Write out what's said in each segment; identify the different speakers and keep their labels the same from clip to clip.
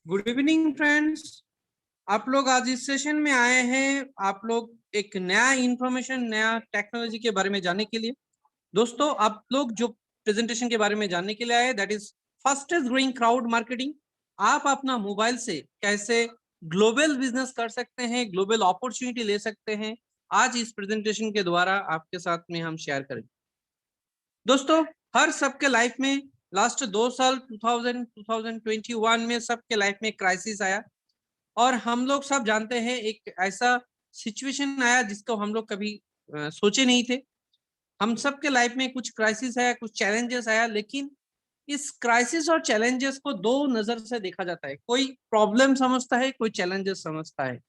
Speaker 1: Good evening friends. आप लोग आज इस सेशन में आए हैं, आप लोग एक नया इंफॉर्मेशन, नया टेक्नोलॉजी के बारे में जानने के लिए। दोस्तों, आप लोग जो प्रेजेंटेशन के बारे में जानने के लिए आए, that is fastest growing crowd marketing. आप अपना मोबाइल से कैसे ग्लोबल बिजनेस कर सकते हैं, ग्लोबल अपॉर्चुनिटी ले सकते हैं, आज इस प्रेजेंटेशन के द्वारा आपके साथ में हम शेयर करेंगे। दोस्तों, हर सबके लाइफ में लास्ट 2 साल 2021 में सबके लाइफ में क्राइसिस आया और हम लोग सब जानते हैं एक ऐसा सिचुएशन आया जिसको हम लोग कभी सोचे नहीं थे। हम सबके लाइफ में कुछ क्राइसिस आया, कुछ चैलेंजेस आया, लेकिन इस क्राइसिस और चैलेंजेस को दो नजर से देखा जाता है। कोई प्रॉब्लम समझता है, कोई चैलेंजेस समझता है।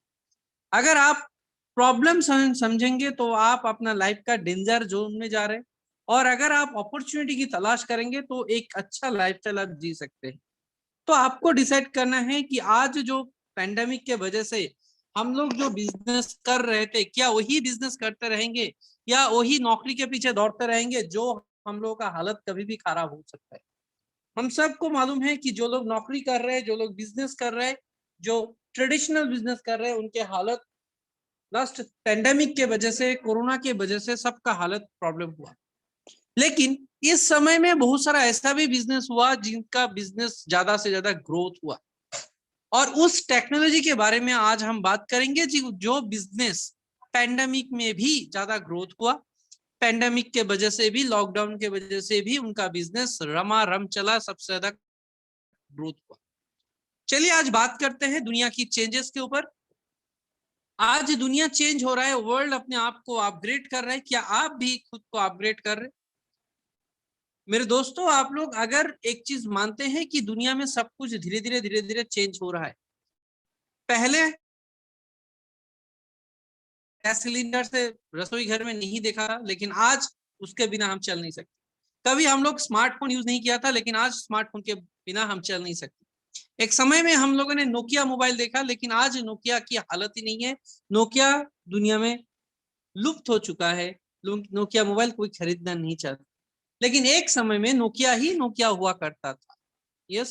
Speaker 1: अगर आप प्रॉब्लम समझेंगे तो आप अपना लाइफ का डेंजर जोन में जा रहे हैं, और अगर आप अपॉर्चुनिटी की तलाश करेंगे तो एक अच्छा लाइफस्टाइल आप जी सकते हैं। तो आपको डिसाइड करना है कि आज जो पैंडेमिक के वजह से हम लोग जो बिजनेस कर रहे थे, क्या वही बिजनेस करते रहेंगे या वही नौकरी के पीछे दौड़ते रहेंगे, जो हम लोगों का हालत कभी भी खराब हो सकता है। हम सबको मालूम है कि जो लोग नौकरी कर रहे हैं, जो लोग बिजनेस कर रहे हैं, जो ट्रेडिशनल बिजनेस कर रहे हैं, उनके हालत लास्ट पैंडेमिक के वजह से, कोरोना के वजह से सबका हालत प्रॉब्लम हुआ। लेकिन इस समय में बहुत सारा ऐसा भी बिजनेस हुआ जिनका बिजनेस ज्यादा से ज्यादा ग्रोथ हुआ, और उस टेक्नोलॉजी के बारे में आज हम बात करेंगे जी, जो बिजनेस पैंडेमिक में भी ज्यादा ग्रोथ हुआ, पैंडेमिक के वजह से भी, लॉकडाउन के वजह से भी उनका बिजनेस रमारम चला, सबसे ज्यादा ग्रोथ हुआ। चलिए आज बात करते हैं दुनिया की चेंजेस के ऊपर। आज दुनिया चेंज हो रहा है, वर्ल्ड अपने आप को अपग्रेड कर रहा है। क्या आप भी खुद को अपग्रेड कर रहे हैं? मेरे दोस्तों, आप लोग अगर एक चीज मानते हैं कि दुनिया में सब कुछ धीरे धीरे चेंज हो रहा है, पहले गैस सिलेंडर से रसोई घर में नहीं देखा, लेकिन आज उसके बिना हम चल नहीं सकते। कभी हम लोग स्मार्टफोन यूज नहीं किया था, लेकिन आज स्मार्टफोन के बिना हम चल नहीं सकते। एक समय में हम लोगों ने नोकिया मोबाइल देखा, लेकिन आज नोकिया की हालत ही नहीं है। नोकिया दुनिया में लुप्त हो चुका है। नोकिया मोबाइल कोई खरीदना नहीं चाहता, लेकिन एक समय में नोकिया ही नोकिया हुआ करता था। यस,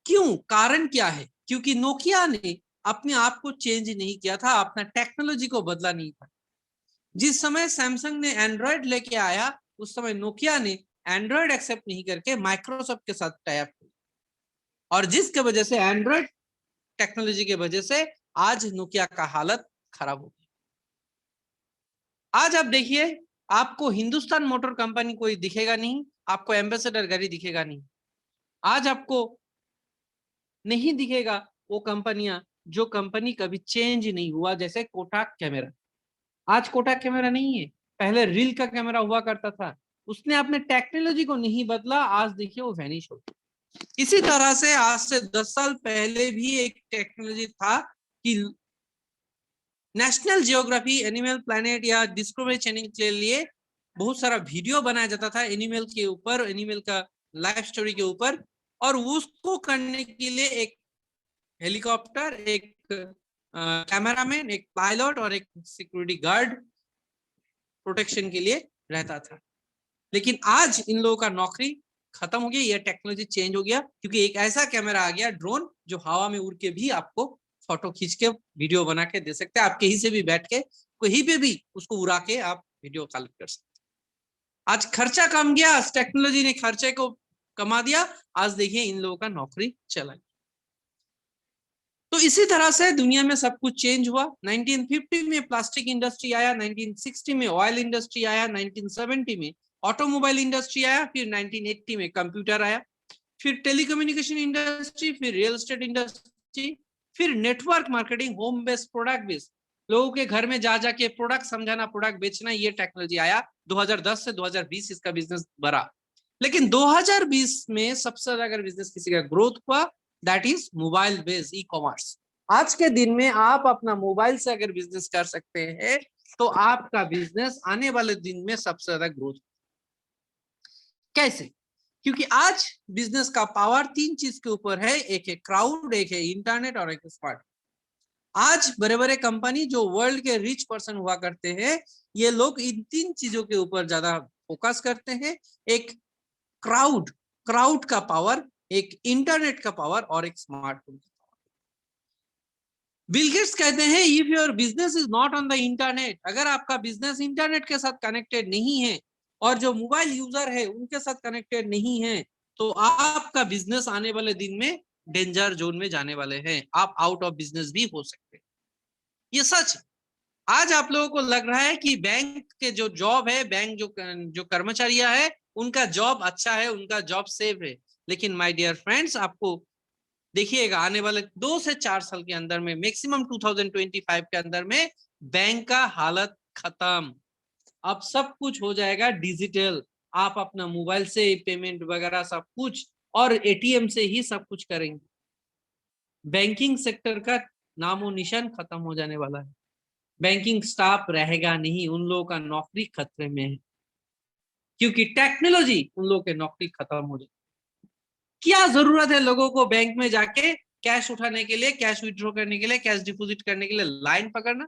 Speaker 1: क्यों? कारण क्या है? क्योंकि नोकिया ने अपने आप को चेंज नहीं किया था, अपना टेक्नोलॉजी को बदला नहीं था। जिस समय सैमसंग ने एंड्रॉयड लेके आया, उस समय नोकिया ने एंड्रॉयड एक्सेप्ट नहीं करके माइक्रोसॉफ्ट के साथ टाई अप किया, और जिसके वजह से एंड्रॉयड टेक्नोलॉजी के वजह से आज नोकिया का हालत खराब हो गई। आज आप देखिए, आपको हिंदुस्तान मोटर कंपनी कोई दिखेगा नहीं, आपको एम्बेसडर गाड़ी दिखेगा नहीं। आज आपको नहीं दिखेगा वो कंपनियां जो कंपनी कभी चेंज नहीं हुआ, जैसे कोटाक कैमरा। आज कोटाक कैमरा नहीं है, पहले रील का कैमरा हुआ करता था। उसने अपने टेक्नोलॉजी को नहीं बदला, आज देखिए वो वैनिश हो गया। इसी तरह से आज से 10 साल पहले भी एक टेक्नोलॉजी था कि नेशनल जियोग्राफी, एनिमल प्लैनेट या डिस्कवरी चैनल के लिए बहुत सारा वीडियो बनाया जाता था एनिमल के ऊपर, एनिमल का लाइफ स्टोरी के ऊपर, और उसको करने के लिए एक हेलीकॉप्टर, एक कैमरामैन, एक पायलट और एक सिक्योरिटी गार्ड प्रोटेक्शन के लिए रहता था। लेकिन आज इन लोगों का नौकरी खत्म हो गया, ये टेक्नोलॉजी चेंज हो गया, क्योंकि एक ऐसा कैमरा आ गया, ड्रोन, जो हवा में उड़ के भी आपको फोटो खींच के वीडियो बना के दे सकते हैं। आप कहीं से भी बैठ के कहीं पे भी उसको उड़ा के आप वीडियो कलेक्ट कर सकते हैं। आज खर्चा कम गया, टेक्नोलॉजी ने खर्चे को कमा दिया। आज देखिए इन लोगों का नौकरी चला। तो इसी तरह से दुनिया में सब कुछ चेंज हुआ। 1950 में प्लास्टिक इंडस्ट्री आया, 1960 में ऑयल इंडस्ट्री आया, 1970 में ऑटोमोबाइल इंडस्ट्री आया, फिर 1980 में कंप्यूटर आया, फिर टेलीकम्युनिकेशन इंडस्ट्री, फिर रियल एस्टेट इंडस्ट्री, फिर network marketing, home based product based, लोगों के घर में जा जाके प्रोडक्ट समझाना, प्रोडक्ट बेचना, ये टेक्नोलॉजी आया। 2010 से 2020 इसका बिजनेस बढ़ा। लेकिन 2020 में सबसे ज्यादा अगर बिजनेस किसी का ग्रोथ हुआ, that is mobile based e commerce. आज के दिन में आप अपना मोबाइल से अगर बिजनेस कर सकते हैं, तो आपका बिजनेस आने वाले दिन में सबसे ज्यादा ग्रोथ। कैसे? क्योंकि आज बिजनेस का पावर तीन चीज के ऊपर है, एक है क्राउड, एक है इंटरनेट और एक स्मार्ट। आज बड़े बड़े कंपनी जो वर्ल्ड के रिच पर्सन हुआ करते हैं, ये लोग इन तीन चीजों के ऊपर ज्यादा फोकस करते हैं। एक क्राउड, क्राउड का पावर, एक इंटरनेट का पावर और एक स्मार्टफोन का पावर। बिल गेट्स कहते हैं if your business is not on the internet, अगर आपका बिजनेस इंटरनेट के साथ कनेक्टेड नहीं है और जो मोबाइल यूजर है उनके साथ कनेक्टेड नहीं है, तो आपका बिजनेस आने वाले दिन में डेंजर जोन में जाने वाले हैं, आप आउट ऑफ बिजनेस भी हो सकते हैं। ये सच। आज आप लोगों को लग रहा है कि बैंक के जो जॉब है, बैंक जो कर्मचारियां है उनका जॉब अच्छा है, उनका जॉब सेफ है, लेकिन माय डियर फ्रेंड्स, आपको देखिएगा आने वाले 2 से 4 साल के अंदर में, मैक्सिमम 2025 के अंदर में बैंक का हालत खत्म। अब सब कुछ हो जाएगा डिजिटल, आप अपना मोबाइल से पेमेंट वगैरह सब कुछ, और एटीएम से ही सब कुछ करेंगे। बैंकिंग सेक्टर का नामो निशान खत्म हो जाने वाला है, बैंकिंग स्टाफ रहेगा नहीं, उन लोगों का नौकरी खतरे में है, क्योंकि टेक्नोलॉजी उन लोगों के नौकरी खत्म हो जाए। क्या जरूरत है लोगों को बैंक में जाके कैश उठाने के लिए, कैश विड्रॉ करने के लिए, कैश डिपॉजिट करने के लिए लाइन पकड़ना?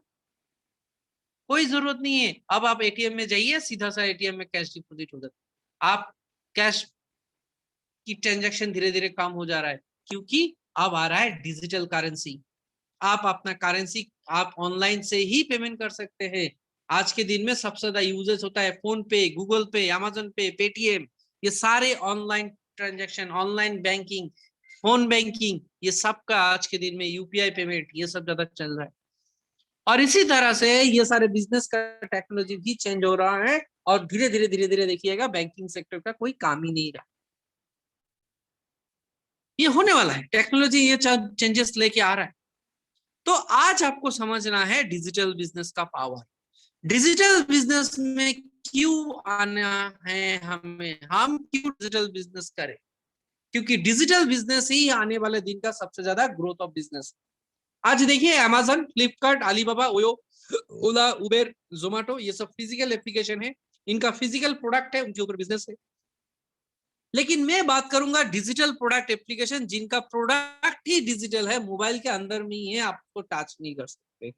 Speaker 1: कोई जरूरत नहीं है। अब आप एटीएम में जाइए, सीधा सा एटीएम में कैश डिपॉजिट हो जाता है, आप कैश की ट्रांजैक्शन धीरे धीरे कम हो जा रहा है, क्योंकि अब आ रहा है डिजिटल करेंसी। आप अपना करेंसी आप ऑनलाइन से ही पेमेंट कर सकते हैं। आज के दिन में सबसे ज्यादा यूजेस होता है फोन पे, गूगल पे, अमेजन पे, पेटीएम, ये सारे online transaction, online banking, phone banking, ये सब का आज के दिन में यूपीआई पेमेंट, ये सब ज्यादा चल रहा है। और इसी तरह से ये सारे बिजनेस का टेक्नोलॉजी भी चेंज हो रहा है, और धीरे धीरे देखिएगा बैंकिंग सेक्टर का कोई काम ही नहीं रहा। ये होने वाला है, टेक्नोलॉजी ये चेंजेस लेके आ रहा है। तो आज आपको समझना है डिजिटल बिजनेस का पावर। डिजिटल बिजनेस में क्यों आना है हमें, हम क्यों डिजिटल बिजनेस करें? क्योंकि डिजिटल बिजनेस ही आने वाले दिन का सबसे ज्यादा ग्रोथ ऑफ बिजनेस। आज देखिए अमेजन, फ्लिपकार्ट, अलीबाबा, ओयो, ओला, उबेर, जोमेटो, ये सब फिजिकल एप्लीकेशन है, इनका फिजिकल प्रोडक्ट है, उनके ऊपर बिजनेस है। लेकिन मैं बात करूंगा डिजिटल प्रोडक्ट एप्लीकेशन जिनका प्रोडक्ट ही डिजिटल है, मोबाइल के अंदर में ही है, आपको टच नहीं कर सकते।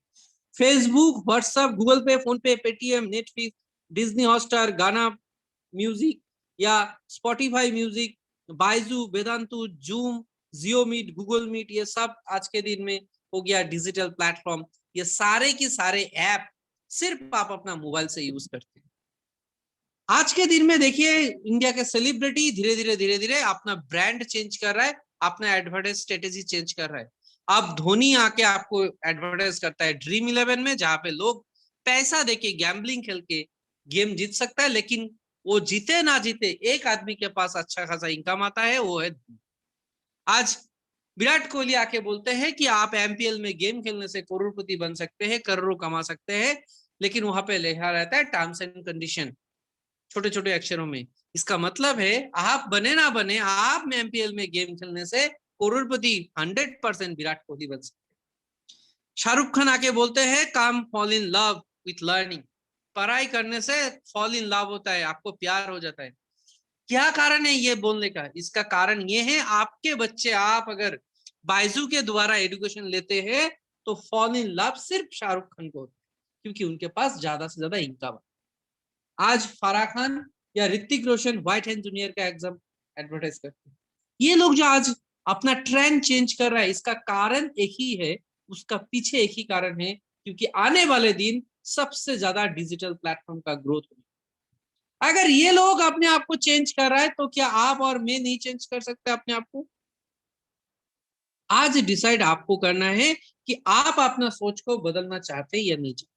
Speaker 1: Facebook, WhatsApp, Google Pay, PhonePe, Paytm, Netflix, Disney Hotstar, Gaana Music या Spotify Music, Byju, Vedantu, Zoom, Jio Meet, Google Meet, ये सब आज के दिन में हो गया डिजिटल प्लेटफॉर्म। ये सारे के सारे ऐप सिर्फ आप अपना मोबाइल से यूज करते हैं। आज के दिन में देखिए इंडिया के सेलिब्रिटी धीरे धीरे अपना ब्रांड चेंज कर रहा है, अपना एडवर्टाइज स्ट्रेटेजी चेंज कर रहा है। अब धोनी आके आपको एडवर्टाइज करता है ड्रीम 11 में, जहां पे लोग पैसा देके गैम्बलिंग खेल के गेम जीत सकता है, लेकिन वो जीते ना जीते एक आदमी के पास अच्छा खासा इनकम आता है, वो है धोनी। आज विराट कोहली आके बोलते हैं कि आप एमपीएल में गेम खेलने से करोड़पति बन सकते हैं, करोड़ों कमा सकते हैं, लेकिन वहां पे लिखा रहता है टर्म्स एंड कंडीशन, छोटे छोटे अक्षरों में। इसका मतलब है आप बने ना बने, आप में एमपीएल में गेम खेलने से करोड़पति 100% विराट कोहली बन सकते। शाहरुख खान आके बोलते हैं come fall in love with learning, पढ़ाई करने से फॉल इन लव होता है, आपको प्यार हो जाता है। क्या कारण है ये बोलने का? इसका कारण ये है आपके बच्चे, आप अगर बायजू के द्वारा एजुकेशन लेते हैं तो फॉल इन लव सिर्फ शाहरुख खान को होता है, क्योंकि उनके पास ज्यादा से ज्यादा इनकम। आज फराह खान या Hrithik Roshan white hand junior का एग्जाम एडवर्टाइज करते हैं। ये लोग जो आज अपना ट्रेंड चेंज कर रहा है, इसका कारण एक ही है, उसका पीछे एक ही कारण है, क्योंकि आने वाले दिन सबसे ज्यादा डिजिटल प्लेटफॉर्म का ग्रोथ होगा। अगर ये लोग अपने आप को चेंज कर रहा है, तो क्या आप और मैं नहीं चेंज कर सकते अपने आप को? आज डिसाइड आपको करना है कि आप अपना सोच को बदलना चाहते हैं या नहीं चाहते।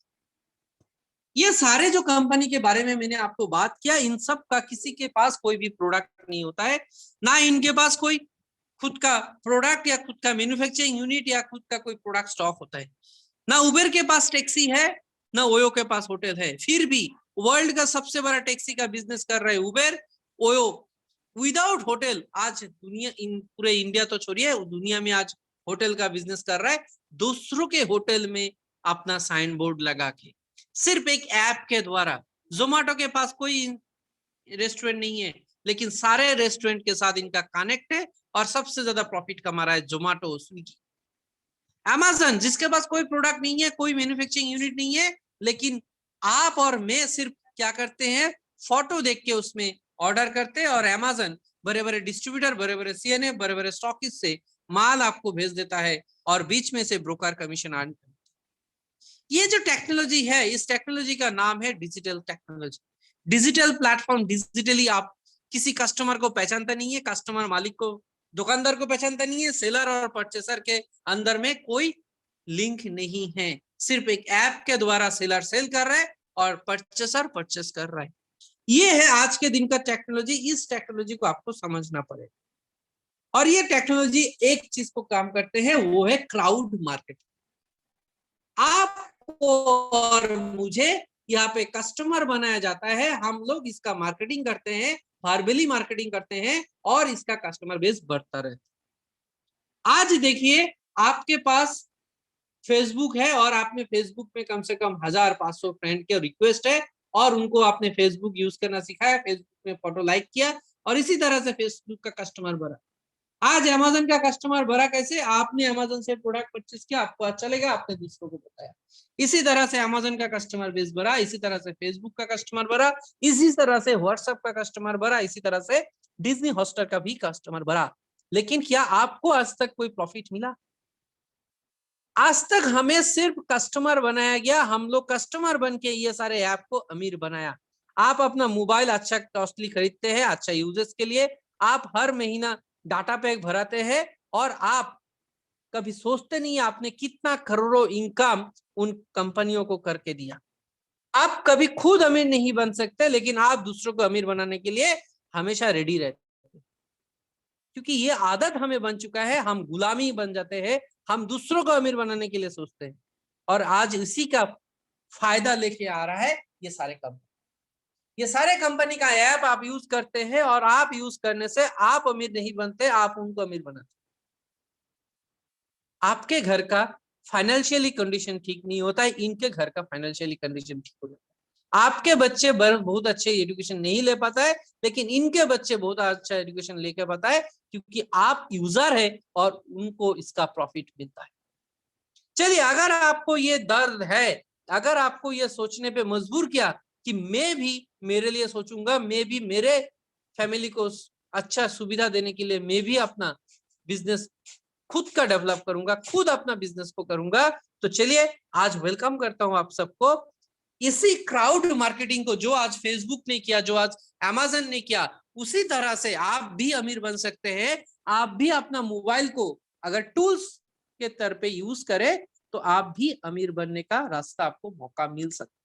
Speaker 1: ये सारे जो कंपनी के बारे में मैंने आपको बात किया, इन सब का किसी के पास कोई भी प्रोडक्ट नहीं होता है, ना इनके पास कोई खुद का प्रोडक्ट या खुद का मैन्युफैक्चरिंग यूनिट या खुद का कोई प्रोडक्ट स्टॉक होता है। ना उबेर के पास टैक्सी है, ना ओयो के पास होटल है, फिर भी वर्ल्ड का सबसे बड़ा टैक्सी का बिजनेस कर रहे हैं उबेर, ओयो। विदाउट होटल आज दुनिया, पूरे इंडिया तो छोड़िए, दुनिया में आज होटल का बिजनेस कर रहा है, दूसरों के होटल में अपना साइन बोर्ड लगा के, सिर्फ एक ऐप के द्वारा। जोमेटो के पास कोई रेस्टोरेंट नहीं है, लेकिन सारे रेस्टोरेंट के साथ इनका कनेक्ट है, और सबसे ज्यादा प्रॉफिट कमा रहा है जोमेटो, स्विगी। अमेजन जिसके पास कोई प्रोडक्ट नहीं है, कोई मैन्युफैक्चरिंग यूनिट नहीं है, लेकिन आप और मैं सिर्फ क्या करते हैं, फोटो देख के उसमें ऑर्डर करते हैं, और अमेजन बड़े बड़े डिस्ट्रीब्यूटर, बड़े बड़े सीएनए, बड़े बड़े स्टॉकिस्ट से माल आपको भेज देता है और बीच में से ब्रोकर कमीशन अर्न। ये जो टेक्नोलॉजी है, इस टेक्नोलॉजी का नाम है digital technology. Digital platform, digitally आप किसी कस्टमर को पहचानता नहीं है, कस्टमर मालिक को, दुकानदार को पहचानता नहीं है, सेलर और परचेसर के अंदर में कोई लिंक नहीं है। सिर्फ एक ऐप के द्वारा सेलर सेल कर रहा है और परचेसर परचेस कर रहा है। ये है आज के दिन का टेक्नोलॉजी। इस टेक्नोलॉजी को आपको समझना पड़ेगा। और ये टेक्नोलॉजी एक चीज को काम करते हैं, वो है क्राउड मार्केटिंग। आपको और मुझे यहाँ पे कस्टमर बनाया जाता है, हम लोग इसका मार्केटिंग करते हैं, वर्बली मार्केटिंग करते हैं और इसका कस्टमर बेस बढ़ता रहता है। आज देखिए, आपके पास फेसबुक है और आपने फेसबुक में कम से कम 1500 फ्रेंड के रिक्वेस्ट है और उनको आपने फेसबुक यूज करना सिखाया, फेसबुक में फोटो लाइक किया और इसी तरह से फेसबुक का कस्टमर बढ़ा। आज अमेज़न का कस्टमर बढ़ा कैसे? आपने अमेज़न से प्रोडक्ट परचेस किया, आपको अच्छा लगा, आपने दूसरों को बताया। इसी तरह से अमेज़न का कस्टमर बेस बढ़ा, इसी तरह से फेसबुक का कस्टमर बढ़ा, इसी तरह से व्हाट्सएप का कस्टमर बढ़ा, इसी तरह से डिज्नी हॉटस्टार का भी कस्टमर बढ़ा। लेकिन क्या आपको आज तक कोई प्रॉफिट मिला? आज तक हमें सिर्फ कस्टमर बनाया गया, हम लोग कस्टमर बन के ये सारे ऐप को अमीर बनाया। आप अपना मोबाइल अच्छा कॉस्टली खरीदते हैं, अच्छा यूजेस के लिए, आप हर महीना डाटा पैक भराते हैं और आप कभी सोचते नहीं आपने कितना करोड़ों इनकम उन कंपनियों को करके दिया। आप कभी खुद अमीर नहीं बन सकते, लेकिन आप दूसरों को अमीर बनाने के लिए हमेशा रेडी रहते हैं, क्योंकि ये आदत हमें बन चुका है। हम गुलामी बन जाते हैं, हम दूसरों को अमीर बनाने के लिए सोचते हैं और आज इसी का फायदा लेके आ रहा है ये सारे कंपनी। ये सारे कंपनी का ऐप आप यूज करते हैं और आप यूज करने से आप अमीर नहीं बनते, आप उनको अमीर बनाते। आपके घर का फाइनेंशियली कंडीशन ठीक नहीं होता है, इनके घर का फाइनेंशियली कंडीशन ठीक हो जाता है। आपके बच्चे बहुत अच्छे एजुकेशन नहीं ले पाता है, लेकिन इनके बच्चे बहुत अच्छा एजुकेशन लेके पाता है, क्योंकि आप यूजर है और उनको इसका प्रॉफिट मिलता है। चलिए, अगर आपको ये दर्द है, अगर आपको ये सोचने पे मजबूर किया कि मैं भी मेरे लिए सोचूंगा, मैं भी मेरे फैमिली को अच्छा सुविधा देने के लिए मैं भी अपना बिजनेस खुद का डेवलप करूंगा, खुद अपना बिजनेस को करूंगा, तो चलिए आज वेलकम करता हूं आप सबको इसी क्राउड मार्केटिंग को, जो आज फेसबुक ने किया, जो आज अमेज़न ने किया, उसी तरह से आप भी अमीर बन सकते हैं। आप भी अपना मोबाइल को अगर टूल्स के तौर पे यूज करें तो आप भी अमीर बनने का रास्ता, आपको मौका मिल सकता है।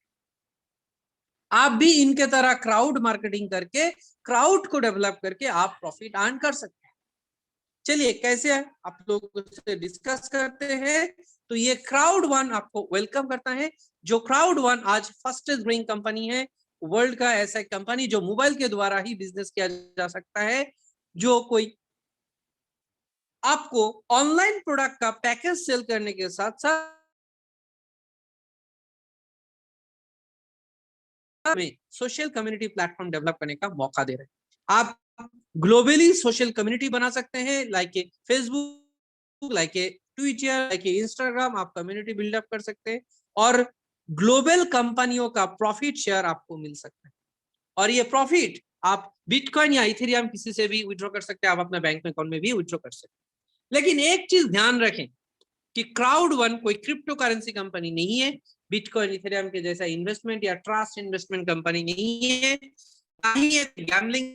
Speaker 1: आप भी इनके तरह क्राउड मार्केटिंग करके, क्राउड को डेवलप करके आप प्रॉफिट अर्न कर सकते हैं। चलिए, कैसे आप लोग से डिस्कस करते हैं। तो ये क्राउड वन आपको वेलकम करता है। जो क्राउड वन आज फास्टेस्ट ग्रोइंग कंपनी है वर्ल्ड का, ऐसा कंपनी जो मोबाइल के द्वारा ही बिजनेस किया जा सकता है, जो कोई आपको ऑनलाइन प्रोडक्ट का पैकेज सेल करने के साथ साथ में सोशल कम्युनिटी प्लेटफॉर्म डेवलप करने का मौका दे रहे हैं। आप ग्लोबली सोशल कम्युनिटी बना सकते हैं, like A Facebook, like a Twitter, like a Instagram. आप कम्युनिटी बिल्डअप कर सकते हैं और ग्लोबल कंपनियों का प्रॉफिट शेयर आपको मिल सकता है। और ये प्रॉफिट आप बिटकॉइन या इथेरियम किसी से भी विड्रॉ कर सकते हैं, आप अपने बैंक अकाउंट में भी विड्रॉ कर सकते हैं। लेकिन एक चीज ध्यान रखें कि क्राउड वन कोई क्रिप्टो करेंसी कंपनी नहीं है, बिटकॉइन इथेरियम के जैसा इन्वेस्टमेंट या ट्रस्ट इन्वेस्टमेंट कंपनी नहीं है, ना ही एक गैम्बलिंग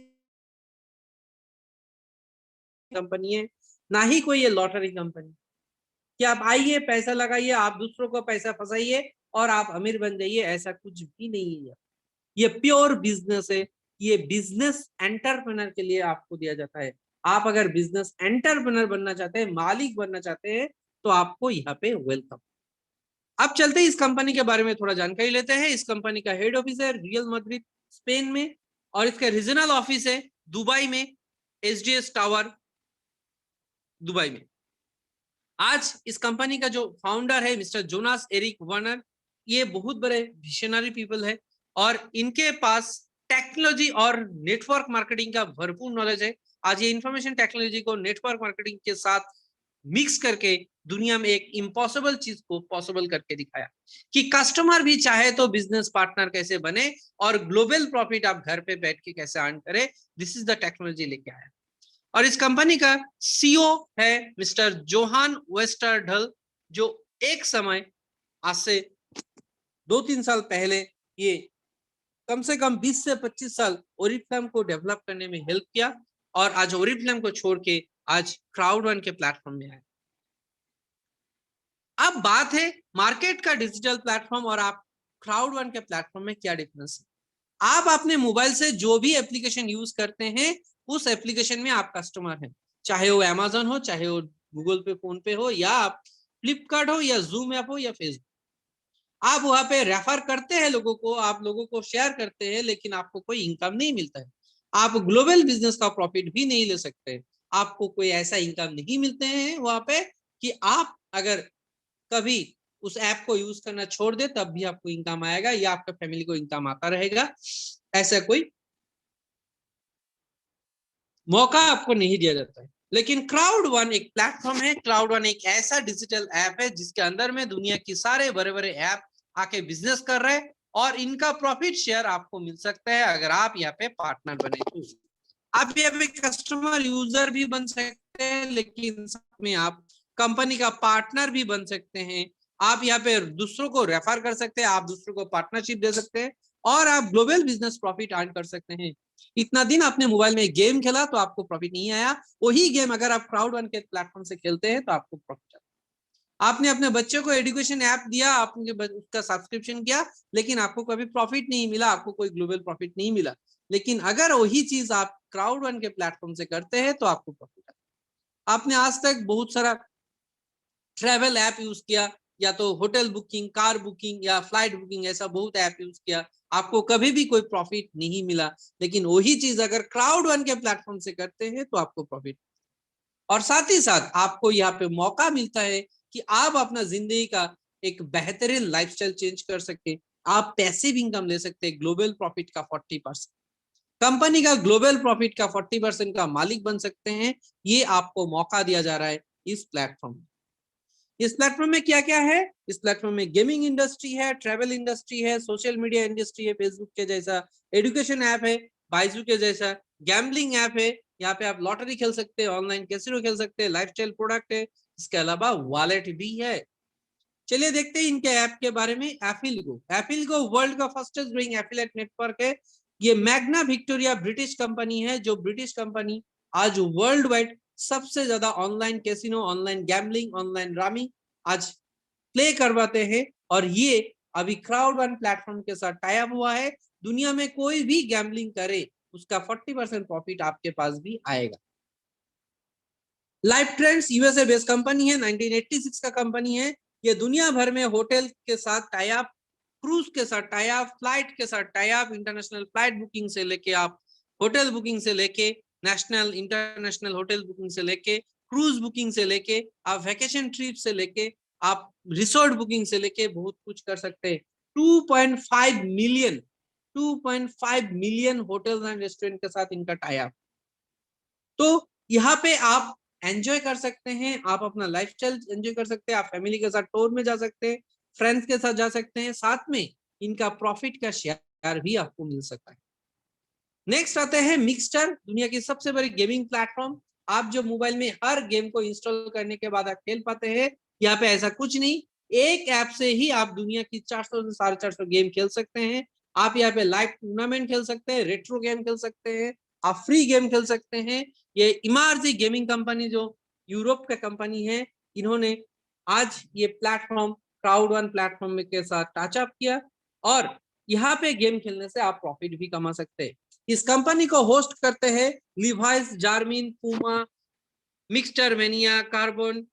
Speaker 1: कंपनी है, ना ही कोई ये लॉटरी कंपनी कि आप आइए, पैसा लगाइए, आप दूसरों को पैसा फंसाइए और आप अमीर बन जाइए, ऐसा कुछ भी नहीं है। ये प्योर बिजनेस है। ये बिजनेस एंटरप्रेन्योर के लिए आपको दिया जाता है। आप अगर बिजनेस एंटरप्रेन्योर बनना चाहते हैं, मालिक बनना चाहते हैं, तो आपको यहाँ पे वेलकम। अब चलते हैं इस कंपनी के बारे में थोड़ा जानकारी लेते हैं। इस कंपनी का हेड ऑफिस है रियल मैड्रिड स्पेन में और इसका रीजनल ऑफिस है दुबई में, एसडीएस टावर दुबई में। आज इस कंपनी का जो फाउंडर है मिस्टर जोनास एरिक वर्नर, ये बहुत बड़े विजनरी पीपल है और इनके पास टेक्नोलॉजी और नेटवर्क मार्केटिंग का भरपूर नॉलेज है। आज ये इंफॉर्मेशन टेक्नोलॉजी को नेटवर्क मार्केटिंग के साथ मिक्स करके दुनिया में एक इम्पॉसिबल चीज को पॉसिबल करके दिखाया कि कस्टमर भी चाहे तो बिजनेस पार्टनर कैसे बने और ग्लोबल प्रॉफिट आप घर पे बैठ के कैसे अर्न करे। दिस इज द टेक्नोलॉजी लेके आया। और इस कंपनी का सीईओ है मिस्टर जोहान वेस्टरडल, जो एक समय आज से 2-3 साल पहले ये कम से कम 20 से 25 साल ओरिफ्लेम को डेवलप करने में हेल्प किया और आज ओरिफ्लेम को छोड़ के आज क्राउड1 के प्लेटफॉर्म में आए। अब बात है मार्केट का डिजिटल प्लेटफॉर्म और आप क्राउड1 के प्लेटफॉर्म में क्या डिफरेंस है। आप अपने मोबाइल से जो भी एप्लीकेशन यूज करते हैं उस एप्लीकेशन में आप कस्टमर हैं, चाहे वो अमेजन हो, चाहे वो गूगल पे, फोन पे हो, या आप फ्लिपकार्ट हो, या जूम ऐप हो, या फेसबुक। आप वहां पे रेफर करते हैं लोगों को, आप लोगों को शेयर करते हैं, लेकिन आपको कोई इनकम नहीं मिलता है। आप ग्लोबल बिजनेस का प्रॉफिट भी नहीं ले सकते। आपको कोई ऐसा इनकम नहीं मिलते हैं वहां पे कि आप अगर कभी उस ऐप को यूज करना छोड़ दे तब भी आपको इनकम आएगा या आपका फैमिली को इनकम आता रहेगा। ऐसा कोई मौका आपको नहीं दिया जाता है। लेकिन क्राउड1 एक प्लेटफॉर्म है, क्राउड1 एक ऐसा डिजिटल ऐप है जिसके अंदर में दुनिया की सारे बड़े बड़े ऐप आके बिजनेस कर रहे हैं और इनका प्रॉफिट शेयर आपको मिल सकता है अगर आप यहाँ पे पार्टनर बने तो। आप यहाँ पे कस्टमर यूजर भी बन सकते हैं, लेकिन साथ में आप कंपनी का पार्टनर भी बन सकते हैं। आप यहाँ पे दूसरों को रेफर कर सकते हैं, आप दूसरों को पार्टनरशिप दे सकते हैं और आप ग्लोबल बिजनेस प्रॉफिट अर्न कर सकते हैं। इतना दिन आपने मोबाइल में गेम खेला तो आपको प्रॉफिट नहीं आया, वही गेम अगर आप क्राउड1 के प्लेटफॉर्म से खेलते हैं तो आपको प्रॉफिट। आपने अपने बच्चे को एजुकेशन ऐप दिया, आपने उसका सब्सक्रिप्शन किया, लेकिन आपको कभी प्रॉफिट नहीं मिला, आपको कोई ग्लोबल प्रॉफिट नहीं मिला। लेकिन अगर वही चीज आप क्राउड1 के प्लेटफॉर्म से करते हैं तो आपको प्रॉफिट। आपने आज तक बहुत सारा ट्रेवल ऐप यूज किया, या तो होटल बुकिंग, कार बुकिंग या फ्लाइट बुकिंग, ऐसा बहुत ऐप यूज किया, आपको कभी भी कोई प्रॉफिट नहीं मिला। लेकिन वही चीज अगर क्राउड1 के प्लेटफॉर्म से करते हैं तो आपको प्रॉफिट। और साथ ही साथ आपको यहाँ पे मौका मिलता है कि आप अपना जिंदगी का एक बेहतरीन लाइफस्टाइल चेंज कर सकते। आप पैसिव इनकम ले सकते हैं, ग्लोबल प्रॉफिट का 40%, कंपनी का ग्लोबल प्रॉफिट का 40% का मालिक बन सकते हैं। ये आपको मौका दिया जा रहा है इस प्लेटफॉर्म में। इस प्लेटफॉर्म में क्या क्या है? इस प्लेटफॉर्म में गेमिंग इंडस्ट्री है, ट्रेवल इंडस्ट्री है, सोशल मीडिया इंडस्ट्री है, फेसबुक के जैसा एजुकेशन ऐप है, बाइजू के जैसा गैम्बलिंग ऐप है, यहाँ पे आप लॉटरी खेल सकते हैं, ऑनलाइन कैसीनो खेल सकते हैं, लाइफस्टाइल प्रोडक्ट है, इसके अलावा वॉलेट भी है। चलिए देखते हैं इनके ऐप के बारे में। एफिलगो, एफिलगो वर्ल्ड का फर्स्टेस्ट ग्रोइंग एफिलिएट नेटवर्क है। ये मैग्ना विक्टोरिया ब्रिटिश कंपनी है, जो ब्रिटिश कंपनी आज वर्ल्ड वाइड सबसे ज्यादा online casino, online gambling, online Rami आज प्ले करवाते हैं। और ये अभी क्राउड1 प्लेटफॉर्म के साथ टाई अप हुआ है। दुनिया में कोई भी गैम्बलिंग करे उसका 40% प्रॉफिट आपके पास भी आएगा। Life trends USA based company है, 1986 का कंपनी है। ये दुनिया भर में होटल के साथ टाई अप, क्रूज के साथ टाई अप, फ्लाइट के साथ tie up, international flight booking से लेके आप होटल बुकिंग से लेके नेशनल इंटरनेशनल होटल बुकिंग से लेके क्रूज बुकिंग से लेके आप वैकेशन ट्रिप से लेके आप रिसोर्ट बुकिंग से लेके बहुत कुछ कर सकते हैं। 2.5 मिलियन होटल्स एंड रेस्टोरेंट के साथ इनका टाई अप। तो यहाँ पे आप एंजॉय कर सकते हैं, आप अपना लाइफस्टाइल एंजॉय कर सकते हैं, आप फैमिली के साथ टूर में जा सकते हैं, फ्रेंड्स के साथ जा सकते हैं, साथ में इनका प्रॉफिट का शेयर भी आपको मिल सकता है। नेक्स्ट आते हैं मिक्सचर, दुनिया की सबसे बड़ी गेमिंग प्लेटफॉर्म। आप जो मोबाइल में हर गेम को इंस्टॉल करने के बाद आप खेल पाते हैं, यहाँ पे ऐसा कुछ नहीं, एक ऐप से ही आप दुनिया की 400 से 450 गेम खेल सकते हैं। आप यहाँ पे लाइव टूर्नामेंट खेल सकते हैं, रेट्रो गेम खेल सकते हैं, आप फ्री गेम खेल सकते हैं। ये इमारती गेमिंग कंपनी जो यूरोप का कंपनी है, इन्होंने आज ये प्लेटफॉर्म क्राउड1 प्लेटफॉर्म के साथ टचअप किया और यहाँ पे गेम खेलने से आप प्रॉफिट भी कमा सकते हैं। इस कंपनी को होस्ट करते हैं Levi's, Garmin, Puma, Mixture Mania, Carbon,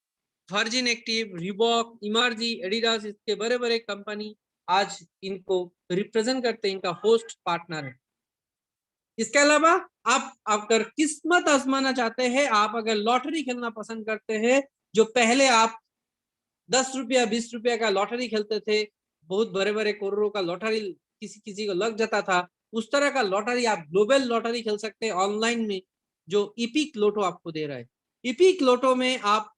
Speaker 1: Virgin Active, Reebok, इमर्जी, एडिडास, इसके बड़े बड़े कंपनी आज इनको रिप्रेजेंट करते हैं, इनका होस्ट पार्टनर है। इसके अलावा आप अगर किस्मत आजमाना चाहते हैं, आप अगर लॉटरी खेलना पसंद करते हैं, जो पहले आप 10 रुपया 20 रुपया का लॉटरी खेलते थे, बहुत बड़े बड़े करोड़ों का लॉटरी किसी किसी को लग जाता था, उस तरह का लॉटरी आप ग्लोबल लॉटरी खेल सकते हैं ऑनलाइन में, जो इपिक लोटो आपको दे रहा है। इपिक लोटो में आप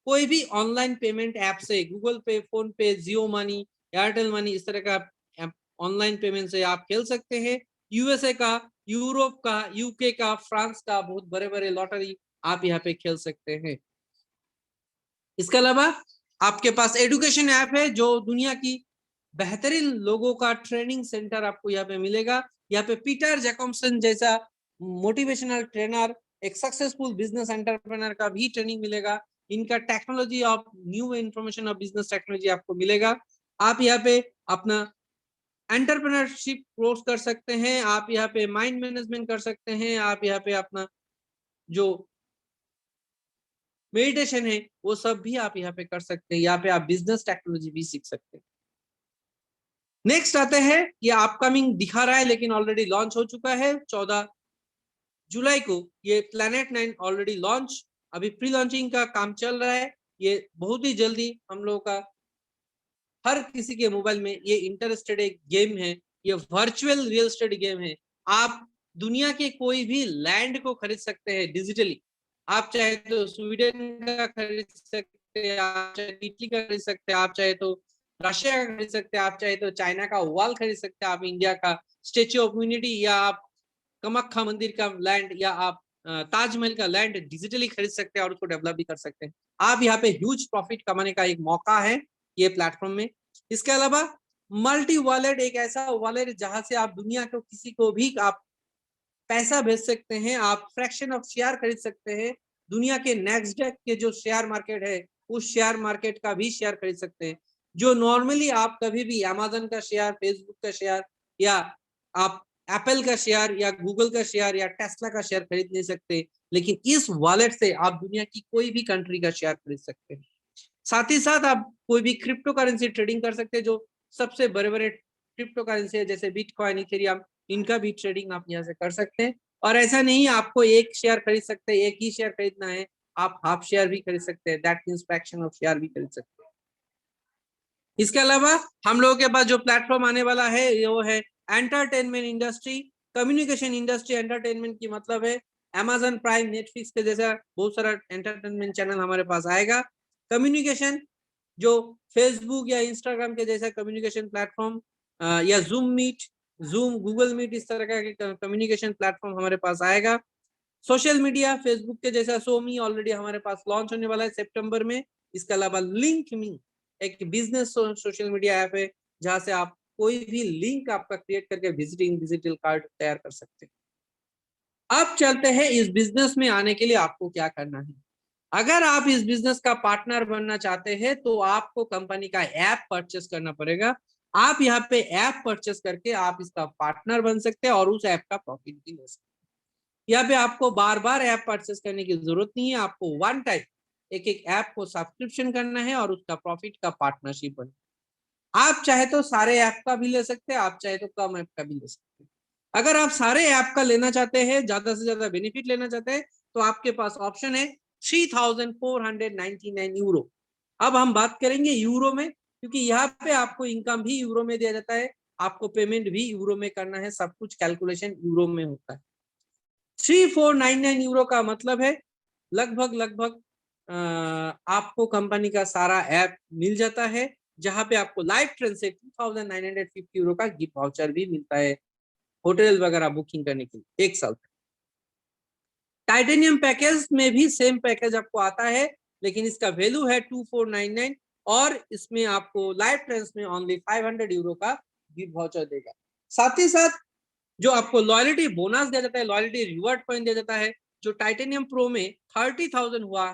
Speaker 1: कोई भी ऑनलाइन पेमेंट ऐप से, गूगल पे, फोन पे, जियो मनी, एयरटेल मनी, इस तरह का ऑनलाइन पेमेंट से आप खेल सकते हैं। यूएसए का, यूरोप का, यूके का, फ्रांस का बहुत बड़े बड़े लॉटरी आप यहाँ पे खेल सकते हैं। इसके अलावा आपके पास एजुकेशन ऐप है, जो दुनिया की बेहतरीन लोगों का ट्रेनिंग सेंटर आपको यहाँ पे मिलेगा। यहाँ पे पीटर जैकब्सन जैसा मोटिवेशनल ट्रेनर, एक सक्सेसफुल बिजनेस एंटरप्रेनर का भी ट्रेनिंग मिलेगा। इनका technology of new information of business technology आपको मिलेगा। आप यहाँ पे अपना एंटरप्रेन्योरशिप कोर्स कर सकते हैं, आप यहाँ पे माइंड मैनेजमेंट कर सकते हैं, आप यहाँ पे अपना जो मेडिटेशन है वो सब भी आप यहाँ पे कर सकते हैं। यहाँ पे आप बिजनेस टेक्नोलॉजी भी सीख सकते हैं। नेक्स्ट आते हैं, ये अपकमिंग दिखा रहा है लेकिन ऑलरेडी लॉन्च हो चुका है। 14 जुलाई को ये प्लैनेट 9 ऑलरेडी लॉन्च, अभी प्री लॉन्चिंग का काम चल रहा है। ये बहुत ही जल्दी हम लोगों का हर किसी के मोबाइल में ये इंटरेस्टेड एक गेम है। ये वर्चुअल रियल एस्टेट गेम है। आप दुनिया के कोई भी लैंड को खरीद सकते हैं डिजिटली। आप चाहे तो स्वीडन का खरीद सकते हैं, आप चाहे इटली का खरीद सकते हैं, आप चाहे तो रशिया का खरीद सकते हैं, आप चाहे तो चाइना का वॉल खरीद सकते हैं, आप इंडिया का स्टेच्यू ऑफ यूनिटी, या आप कामाख्या मंदिर का लैंड, या आप ताजमहल का लैंड डिजिटली खरीद सकते हैं और उसको डेवलप भी कर सकते हैं। आप यहाँ पे ह्यूज प्रॉफिट कमाने का एक मौका है ये प्लेटफॉर्म में। इसके अलावा मल्टी वॉलेट एक ऐसा वॉलेट जहां से आप दुनिया को किसी को भी आप पैसा भेज सकते हैं, आप फ्रैक्शन ऑफ शेयर खरीद सकते हैं। दुनिया के नेस्डैक के जो शेयर मार्केट है उस शेयर मार्केट का भी शेयर खरीद सकते हैं, जो नॉर्मली आप कभी भी अमेजन का शेयर, फेसबुक का शेयर, या आप एप्पल का शेयर, या गूगल का शेयर, या टेस्ला का शेयर खरीद नहीं सकते। लेकिन इस वॉलेट से आप दुनिया की कोई भी कंट्री का शेयर खरीद सकते हैं। साथ ही साथ आप कोई भी क्रिप्टो करेंसी ट्रेडिंग कर सकते हैं, जो सबसे बड़े बड़े क्रिप्टो करेंसी है जैसे बिटकॉइन, इथेरियम, इनका भी ट्रेडिंग आप यहाँ से कर सकते हैं। और ऐसा नहीं आपको एक शेयर खरीद सकते हैं, एक ही शेयर खरीदना है, आप हाफ शेयर भी खरीद सकते हैं, that means fraction of share भी खरीद सकते हैं। इसके अलावा हम लोगों के पास जो प्लेटफॉर्म आने वाला है वो है entertainment industry, communication industry. Entertainment की मतलब है अमेजन प्राइम, नेटफ्लिक्स के जैसा बहुत सारा एंटरटेनमेंट चैनल हमारे पास आएगा। कम्युनिकेशन जो फेसबुक या इंस्टाग्राम के जैसा कम्युनिकेशन प्लेटफॉर्म, या Zoom Meet, Zoom, Google Meet, इस तरह का कम्युनिकेशन प्लेटफॉर्म हमारे पास आएगा। सोशल मीडिया फेसबुक के जैसा सोमी ऑलरेडी हमारे पास लॉन्च होने वाला है सितंबर में। इसके अलावा लिंक मी एक बिजनेस सोशल मीडिया ऐप है, जहां से आप कोई भी लिंक आपका क्रिएट करके विजिटिंग डिजिटल कार्ड तैयार कर सकते हैं। अब चलते हैं इस बिजनेस में आने के लिए आपको क्या करना है। अगर आप इस बिजनेस का पार्टनर बनना चाहते हैं तो आपको कंपनी का ऐप परचेस करना पड़ेगा। आप यहाँ पे ऐप परचेस करके आप इसका पार्टनर बन सकते हैं और उस ऐप का प्रॉफिट भी ले सकते हैं। यहाँ पे आपको बार बार ऐप परचेस करने की जरूरत नहीं है, आपको वन टाइम एक एक ऐप को सब्सक्रिप्शन करना है और उसका प्रॉफिट का पार्टनरशिप बनना। आप चाहे तो सारे ऐप का भी ले सकते हैं, आप चाहे तो कम ऐप का भी ले सकते हैं। अगर आप सारे ऐप का लेना चाहते हैं, ज्यादा से ज्यादा बेनिफिट लेना चाहते हैं, तो आपके पास ऑप्शन है 3499 यूरो। अब हम बात करेंगे यूरो में, क्योंकि यहाँ पे आपको इनकम भी यूरो में दिया जाता है, आपको पेमेंट भी यूरो में करना है, सब कुछ कैलकुलेशन यूरो में होता है। 3499 यूरो का मतलब है लगभग लगभग आपको कंपनी का सारा ऐप मिल जाता है, जहां पे आपको लाइव ट्रेन से 2950 यूरो का गिफ्ट वाउचर भी मिलता है होटल वगैरह बुकिंग करने के लिए 1 साल तक। टाइटेनियम पैकेज में भी सेम पैकेज आपको आता है, लेकिन इसका वैल्यू है 2499 और इसमें आपको लाइव ट्रेन में ओनली 500 यूरो का गिफ्ट वाउचर देगा। साथ ही साथ जो आपको लॉयल्टी बोनस दिया जाता है, लॉयल्टी रिवॉर्ड पॉइंट दिया जाता है, जो टाइटेनियम प्रो में 30,000 हुआ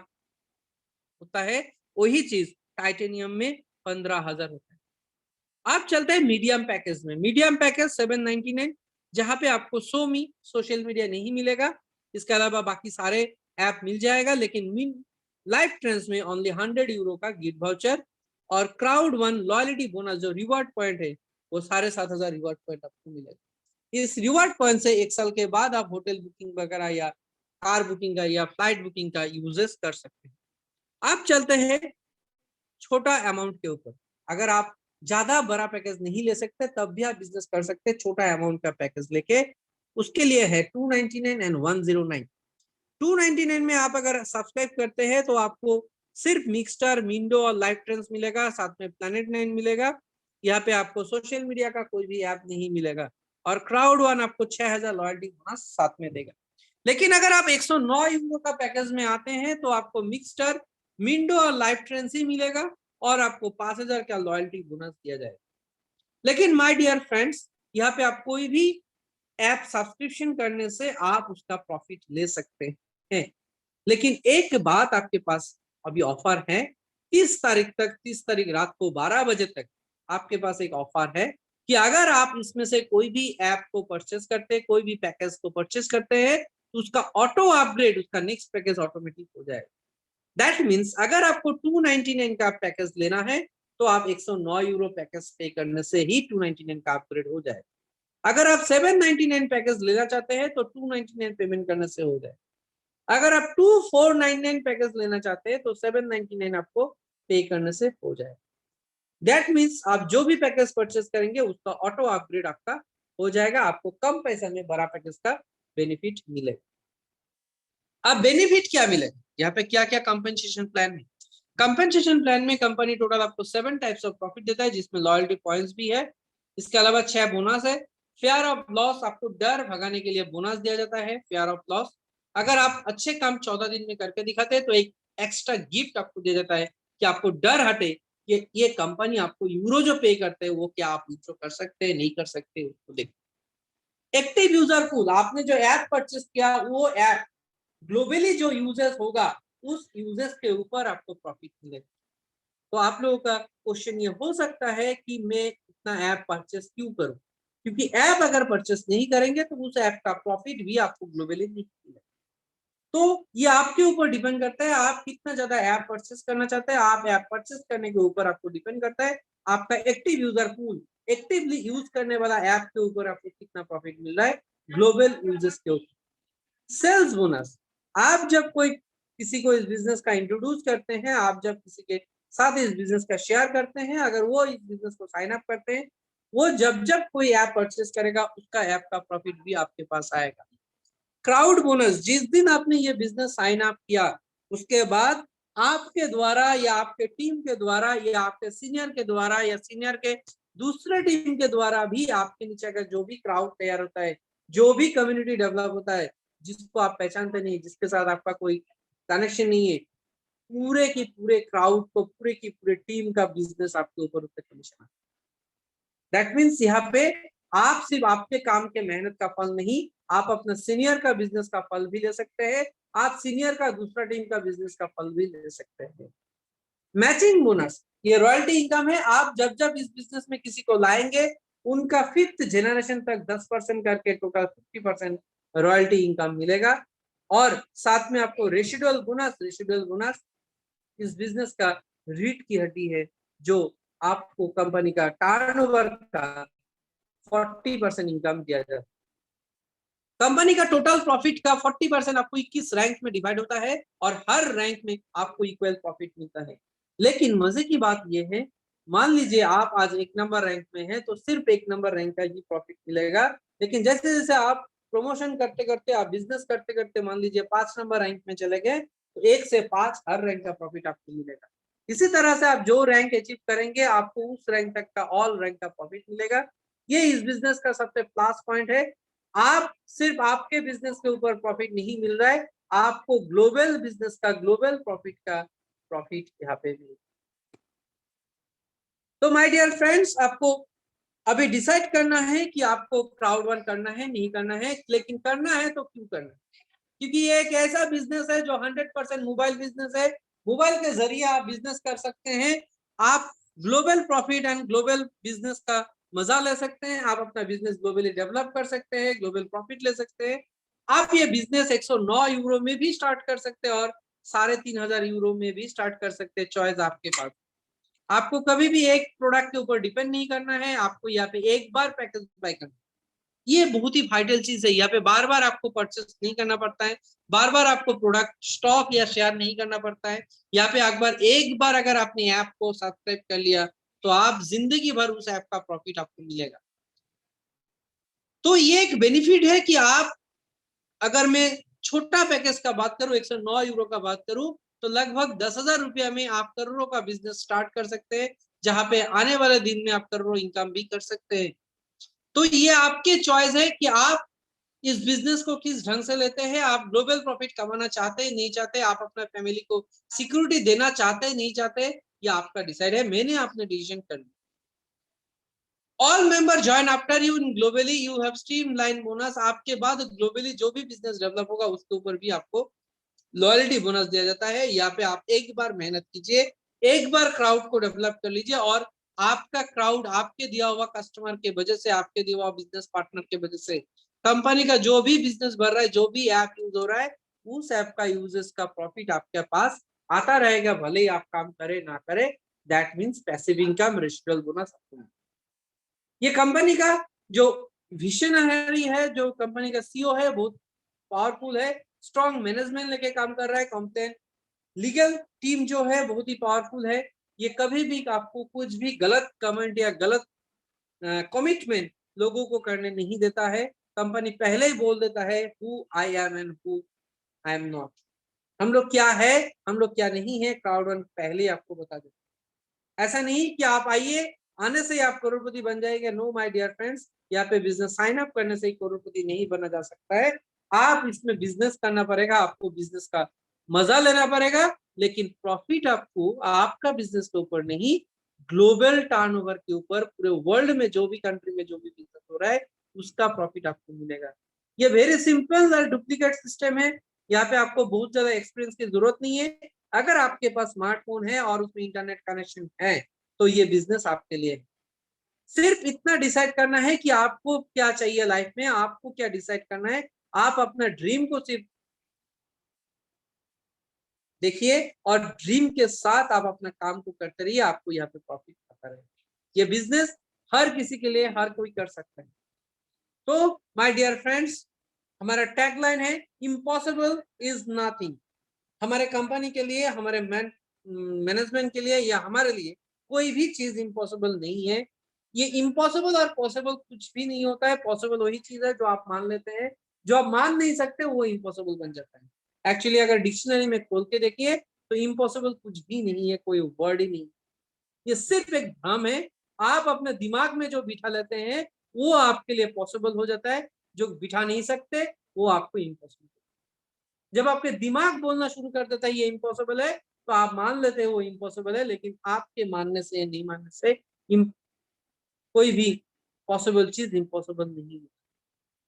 Speaker 1: होता है, वही चीज टाइटेनियम में 15,000 होता है। अब चलते हैं मीडियम पैकेज में। मीडियम पैकेज 799, जहां पे आपको सोमी सोशल मीडिया नहीं मिलेगा, इसके अलावा बाकी सारे ऐप मिल जाएगा, लेकिन लाइव ट्रेंड्स में ओनली 100 यूरो का गिफ्ट वाउचर और क्राउड वन लॉयल्टी बोनस जो रिवॉर्ड पॉइंट है वो 7,500 रिवॉर्ड पॉइंट आपको मिलेगा। इस रिवॉर्ड पॉइंट से 1 साल के बाद आप होटल बुकिंग वगैरह या कार बुकिंग का या फ्लाइट बुकिंग का यूजेस कर सकते हैं। अब चलते हैं छोटा अमाउंट के ऊपर। अगर आप ज्यादा बड़ा पैकेज नहीं ले सकते तब भी आप बिजनेस कर सकते हैं छोटा अमाउंट का पैकेज लेके। उसके लिए है 299 एंड 109। 299 में आप अगर सब्सक्राइब करते हैं तो आपको सिर्फ मिक्सटर, मिंडो और लाइव ट्रेंड्स मिलेगा, साथ में प्लैनेट 9 मिलेगा। यहाँ पे आपको सोशल मीडिया का कोई भी ऐप नहीं मिलेगा, और क्राउड वन आपको 6000 लॉयल्टी बोनस साथ में देगा। लेकिन अगर आप 109 यूरो का पैकेज में आते हैं तो आपको मिक्सटर, मिंडो और लाइव ट्रेंड्स ही मिलेगा, और आपको 5000 का लॉयल्टी बोनस दिया जाएगा। लेकिन माय डियर फ्रेंड्स, यहाँ पे आप कोई भी ऐप सब्सक्रिप्शन करने से आप उसका प्रॉफिट ले सकते हैं। लेकिन एक बात आपके पास अभी ऑफर है, 30 तारीख तक, 30 तारीख रात को 12 बजे तक आपके पास एक ऑफर है कि अगर आप इसमें से कोई भी ऐप को परचेस करते हैं, कोई भी पैकेज को परचेस करते हैं, तो उसका ऑटो अपग्रेड, उसका नेक्स्ट पैकेज ऑटोमेटिक हो जाएगा। दैट मीन्स अगर आपको 299 का पैकेज लेना है तो आप 109 यूरो पैकेज पे करने से ही 299 का अपग्रेड हो जाएगा। अगर आप 799 पैकेज लेना चाहते हैं तो 299 पेमेंट करने से हो जाएगा। अगर आप 2499 पैकेज लेना चाहते हैं तो 799 आपको पे करने से हो जाएगा। दैट मीन्स आप जो भी पैकेज परचेस करेंगे उसका ऑटो अपग्रेड आपका हो जाएगा, आपको कम पैसा में बड़ा पैकेज का बेनिफिट मिलेगा। अब बेनिफिट क्या मिलेगा, यहाँ पे क्या क्या कंपनसेशन प्लान है। कंपनसेशन प्लान में कंपनी टोटल आपको 7 टाइप्स ऑफ प्रॉफिट देता है, जिसमें लॉयल्टी पॉइंट्स भी है। इसके अलावा 6 बोनस है। फेयर ऑफ लॉस, आपको डर भगाने के लिए बोनस दिया जाता है, फेयर ऑफ लॉस। अगर आप अच्छे काम 14 दिन में करके दिखाते हैं तो एक एक्स्ट्रा गिफ्ट आपको दिया जाता है कि आपको डर हटे कि ये कंपनी आपको यूरो जो पे करते हैं वो क्या आप विथड्रॉ कर सकते हैं, नहीं कर सकते, उसको देखो। एक्टिव यूजर पूल, आपने जो ऐप परचेस किया वो ऐप ग्लोबली जो यूजर्स होगा उस यूजर्स के ऊपर आपको प्रॉफिट मिलेगा। तो आप लोगों का क्वेश्चन ये हो सकता है कि मैं इतना ऐप परचेस क्यों करूं, क्योंकि ऐप अगर परचेस नहीं करेंगे तो उस ऐप का प्रॉफिट भी आपको ग्लोबली नहीं मिलेगा। तो ये आपके ऊपर डिपेंड करता है आप कितना ज्यादा ऐप परचेस करना चाहते हैं। आप ऐप परचेस करने के ऊपर आपको डिपेंड करता है आपका active user pool, actively use करने वाला ऐप के ऊपर आपको कितना प्रॉफिट मिल रहा है ग्लोबल यूजर्स के ऊपर। सेल्स बोनस, आप जब कोई किसी को इस बिजनेस का इंट्रोड्यूस करते हैं, आप जब किसी के साथ इस बिजनेस का शेयर करते हैं, अगर वो इस बिजनेस को साइन अप करते हैं, वो जब जब कोई ऐप परचेस करेगा उसका ऐप का प्रॉफिट भी आपके पास आएगा। क्राउड बोनस, जिस दिन आपने ये बिजनेस साइन अप किया उसके बाद आपके द्वारा या आपके टीम के द्वारा या आपके सीनियर के द्वारा या सीनियर के दूसरे टीम के द्वारा भी आपके नीचे का जो भी क्राउड तैयार होता है, जो भी कम्युनिटी डेवलप होता है, जिसको आप पहचानते नहीं, जिसके साथ आपका कोई कनेक्शन नहीं है, पूरे की पूरे क्राउड को, पूरे की पूरे टीम का बिजनेस आपके ऊपर उससे कमीशन आता है। दैट मीन्स यहाँ पे आप सिर्फ आपके काम के मेहनत का फल नहीं, आप अपना सीनियर का बिजनेस का फल भी ले सकते हैं, आप सीनियर का दूसरा टीम का बिजनेस का फल भी ले सकते हैं। मैचिंग बोनस, ये रॉयल्टी इनकम है। आप जब जब इस बिजनेस में किसी को लाएंगे उनका 5th जनरेशन तक 10% करके टोटल 50% रॉयल्टी इनकम मिलेगा। और साथ में आपको रेसिडुअल बोनस, रेसिडुअल बोनस इस बिजनेस का रीढ़ की हड्डी है, जो आपको कंपनी का टर्नओवर का 40% इनकम दिया जाता है। कंपनी का टोटल प्रॉफिट का 40% आपको 21 रैंक में डिवाइड होता है और हर रैंक में आपको इक्वल प्रॉफिट मिलता है। लेकिन मजे की बात यह है, मान लीजिए आप आज 1 नंबर रैंक में हैं तो सिर्फ 1 नंबर रैंक का ही प्रॉफिट मिलेगा। लेकिन जैसे जैसे आप प्रमोशन करते करते, आप बिजनेस करते करते मान लीजिए 5 नंबर रैंक में चले गए तो 1 से 5 हर रैंक का प्रॉफिट आपको मिलेगा। इसी तरह से आप जो रैंक अचीव करेंगे आपको उस रैंक तक का ऑल रैंक का प्रॉफिट मिलेगा। ये इस बिजनेस का सबसे प्लस पॉइंट है। आप सिर्फ आपके बिजनेस के ऊपर प्रॉफिट नहीं मिल रहा है, आपको ग्लोबल बिजनेस का, ग्लोबल प्रॉफिट का प्रॉफिट यहाँ पे मिल। तो माय डियर फ्रेंड्स, आपको अभी डिसाइड करना है कि आपको क्राउड वन करना है नहीं करना है। लेकिन करना है तो क्यों करना है, क्योंकि ये एक ऐसा बिजनेस है जो 100% मोबाइल बिजनेस है। मोबाइल के जरिए आप बिजनेस कर सकते हैं, आप global profit and global business का मजा ले सकते हैं, आप अपना बिजनेस ग्लोबली डेवलप कर सकते हैं, ग्लोबल प्रॉफिट ले सकते हैं। आप ये बिजनेस 109 यूरो में भी स्टार्ट कर सकते हैं और 3500 यूरो में भी स्टार्ट कर सकते हैं, चॉइस आपके पास। आपको कभी भी एक प्रोडक्ट के ऊपर डिपेंड नहीं करना है, आपको यहाँ पे एक बार पैकेज बाय करना है। ये बहुत ही वाइटल चीज है, यहाँ पे बार बार आपको परचेस नहीं करना पड़ता है, बार बार आपको प्रोडक्ट स्टॉक या शेयर नहीं करना पड़ता है। यहाँ पे एक बार अगर आपने ऐप को सब्सक्राइब कर लिया तो आप जिंदगी भर उस ऐप का प्रॉफिट आपको मिलेगा। तो ये एक बेनिफिट है कि आप, अगर मैं छोटा पैकेज का बात करूं, 109 यूरो का बात करूं, तो लगभग 10,000 रुपया में आप करोड़ों का बिजनेस स्टार्ट कर सकते हैं, जहां पे आने वाले दिन में आप करोड़ों इनकम भी कर सकते हैं। तो ये आपके चॉइस है कि आप इस बिजनेस को किस ढंग से लेते हैं। आप ग्लोबल प्रॉफिट कमाना चाहते हैं, नहीं चाहते, आप अपना फैमिली को सिक्योरिटी देना चाहते हैं, नहीं चाहते, ये आपका डिसाइड है। मैंने अपने डिसीजन कर लिया। All member join after you in globally you have streamline bonus. आपके बाद ग्लोबली जो भी बिजनेस डेवलप होगा उसके ऊपर भी आपको लॉयल्टी बोनस दिया जाता है। यहाँ पे आप एक बार मेहनत कीजिए, एक बार क्राउड को डेवलप कर लीजिए, और आपका क्राउड आपके दिया हुआ कस्टमर के वजह से, आपके दिया हुआ बिजनेस पार्टनर के वजह से, कंपनी का जो भी बिजनेस बढ़ रहा है, जो भी ऐप यूज हो रहा है, उस ऐप का यूजर्स का प्रॉफिट आपके पास आता रहेगा, भले ही आप काम करे ना करे। That means passive income, residual bonus. ये कंपनी का जो विजनरी है, जो कंपनी का सीईओ है, बहुत पावरफुल है, स्ट्रॉन्ग मैनेजमेंट लेके काम कर रहा है, कॉम्पिटेंट लीगल टीम जो है बहुत ही पावरफुल है। ये कभी भी आपको कुछ भी गलत कमेंट या गलत कमिटमेंट लोगों को करने नहीं देता है। कंपनी पहले ही बोल देता है who I am and who I am not. हम लोग क्या है, हम लोग क्या नहीं है, क्राउड वन पहले ही आपको बता देता। ऐसा नहीं कि आप आइए, आने से ही आप करोड़पति बन जाएंगे। नो माय डियर फ्रेंड्स, यहाँ पे बिजनेस साइन अप करने से ही करोड़पति नहीं बना जा सकता है। आप इसमें बिजनेस करना पड़ेगा, आपको बिजनेस का मजा लेना पड़ेगा, लेकिन प्रॉफिट आपको आपका बिजनेस के ऊपर नहीं, ग्लोबल टर्नओवर के ऊपर, पूरे वर्ल्ड में जो भी कंट्री में जो भी बिजनेस हो रहा है उसका प्रॉफिट आपको मिलेगा। ये वेरी सिंपल और डुप्लीकेट सिस्टम है। यहाँ पे आपको बहुत ज्यादा एक्सपीरियंस की जरूरत नहीं है। अगर आपके पास स्मार्टफोन है और उसमें इंटरनेट कनेक्शन है तो ये बिजनेस आपके लिए है। सिर्फ इतना डिसाइड करना है कि आपको क्या चाहिए लाइफ में, आपको क्या डिसाइड करना है। आप अपना ड्रीम को सिर्फ देखिए और ड्रीम के साथ आप अपना काम को करते रहिए, आपको यहाँ पे प्रॉफिट आता रहेगा। ये बिजनेस हर किसी के लिए, हर कोई कर सकता है। तो माय डियर फ्रेंड्स, हमारा टैगलाइन है इम्पॉसिबल इज नथिंग। हमारे कंपनी के लिए, हमारे मैनेजमेंट के लिए या हमारे लिए कोई भी चीज इम्पॉसिबल नहीं है। ये इम्पॉसिबल और पॉसिबल कुछ भी नहीं होता है। पॉसिबल वही चीज है जो आप मान लेते हैं, जो आप मान नहीं सकते वो इम्पॉसिबल बन जाता है। एक्चुअली अगर डिक्शनरी में खोल के देखिए तो इम्पॉसिबल कुछ भी नहीं है, कोई वर्ड ही नहीं। ये सिर्फ एक भ्रम है। आप अपने दिमाग में जो बिठा लेते हैं वो आपके लिए पॉसिबल हो जाता है, जो बिठा नहीं सकते वो आपको इम्पॉसिबल। जब आपके दिमाग बोलना शुरू कर देता है ये इम्पॉसिबल है, तो आप मान लेते हैं वो इम्पॉसिबल है, लेकिन आपके मानने से या नहीं मानने से कोई भी पॉसिबल चीज इम्पॉसिबल नहीं है।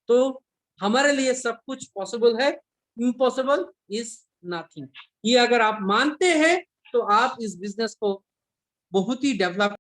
Speaker 1: तो हमारे लिए सब कुछ पॉसिबल है। Impossible is nothing. ये अगर आप मानते हैं तो आप इस बिजनेस को बहुत ही डेवलप